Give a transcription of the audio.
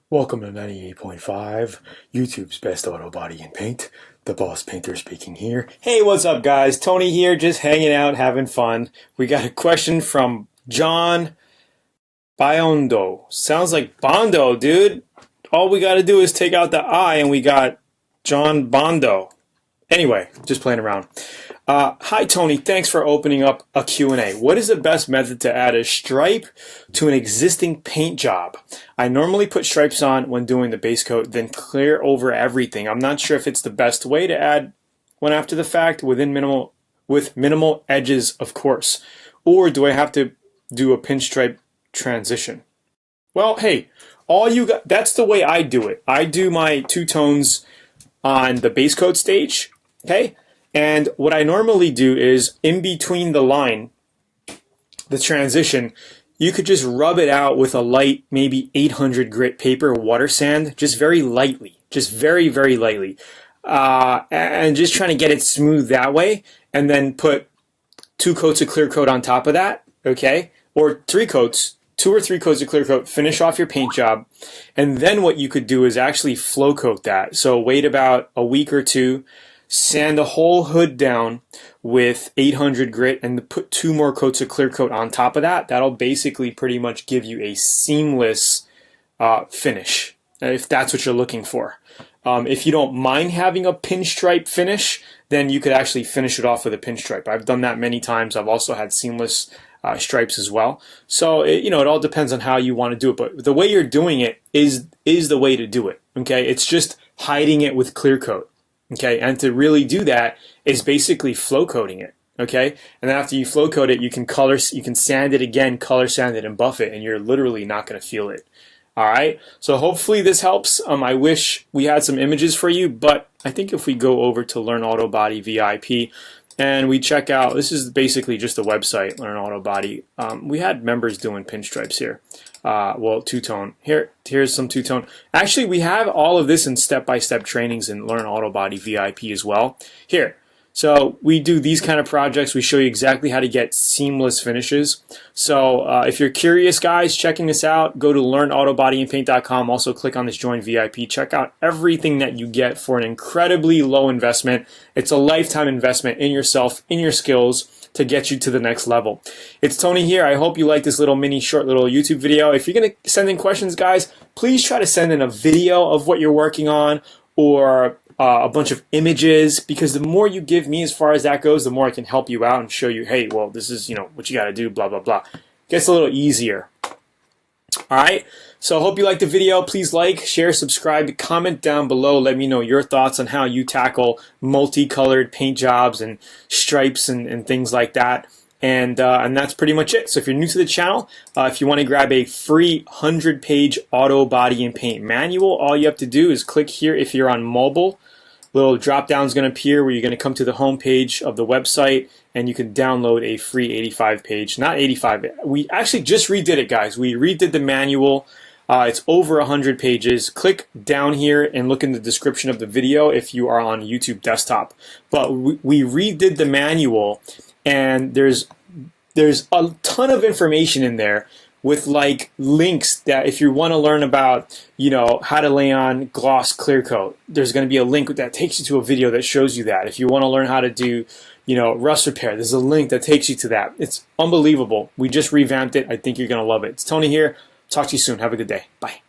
Welcome to 98.5, YouTube's best auto body and paint. The Boss Painter speaking here. Hey, what's up, guys? Tony here, just hanging out, having fun. We got a question from John Biondo. Sounds like Bondo, dude. All we got to do is take out the I and we got John Bondo. Anyway, just playing around. Hi, Tony. Thanks for opening up a Q&A. What is the best method to add a stripe to an existing paint job? I normally put stripes on when doing the base coat, then clear over everything. I'm not sure if it's the best way to add one after the fact with minimal edges, of course. Or do I have to do a pinstripe transition? Well, hey, that's the way I do it. I do my two tones on the base coat stage, okay? And what I normally do is in between the line, the transition, you could just rub it out with a light, maybe 800 grit paper water sand, just very lightly, just very, very lightly. And just trying to get it smooth that way, and then put 2 coats of clear coat on top of that, okay? Or 3 coats, 2 or 3 coats of clear coat, finish off your paint job. And then what you could do is actually flow coat that. So wait about a week or two, sand the whole hood down with 800 grit and put 2 more coats of clear coat on top of that. That'll basically pretty much give you a seamless finish, if that's what you're looking for. If you don't mind having a pinstripe finish, then you could actually finish it off with a pinstripe. I've done that many times. I've also had seamless stripes as well. So it all depends on how you want to do it. But the way you're doing it is the way to do it. Okay, it's just hiding it with clear coat. Okay, and to really do that is basically flow coating it. Okay, and then after you flow coat it, you can sand it again, color sand it, and buff it, and you're literally not going to feel it. All right, so hopefully this helps. I wish we had some images for you, but I think if we go over to Learn Auto Body VIP and we check out, this is basically just a website, Learn Auto Body. We had members doing pinstripes here. Well, two-tone. Here's some two-tone. Actually, we have all of this in step-by-step trainings in Learn Auto Body VIP as well. Here. So we do these kind of projects. We show you exactly how to get seamless finishes. So if you're curious, guys, checking this out, go to learnautobodyandpaint.com. Also click on this Join VIP. Check out everything that you get for an incredibly low investment. It's a lifetime investment in yourself, in your skills, to get you to the next level. It's Tony here. I hope you like this little short little YouTube video. If you're going to send in questions, guys, please try to send in a video of what you're working on or a bunch of images, because the more you give me as far as that goes, the more I can help you out and show you, hey, well, this is, what you got to do, blah, blah, blah. It gets a little easier. All right. So I hope you liked the video. Please like, share, subscribe, comment down below. Let me know your thoughts on how you tackle multicolored paint jobs and stripes and things like that. And that's pretty much it. So if you're new to the channel, if you want to grab a free 100-page auto body and paint manual, all you have to do is click here. If you're on mobile, little drop down is going to appear where you're going to come to the home page of the website and you can download a free 85-page, not 85. We actually just redid it, guys. We redid the manual. It's over 100 pages. Click down here and look in the description of the video if you are on YouTube desktop. But we redid the manual, and there's a ton of information in there with like links that if you want to learn about, how to lay on gloss clear coat, there's going to be a link that takes you to a video that shows you that. If you want to learn how to do, rust repair, there's a link that takes you to that. It's unbelievable. We just revamped it. I think you're going to love it. It's Tony here. Talk to you soon. Have a good day. Bye.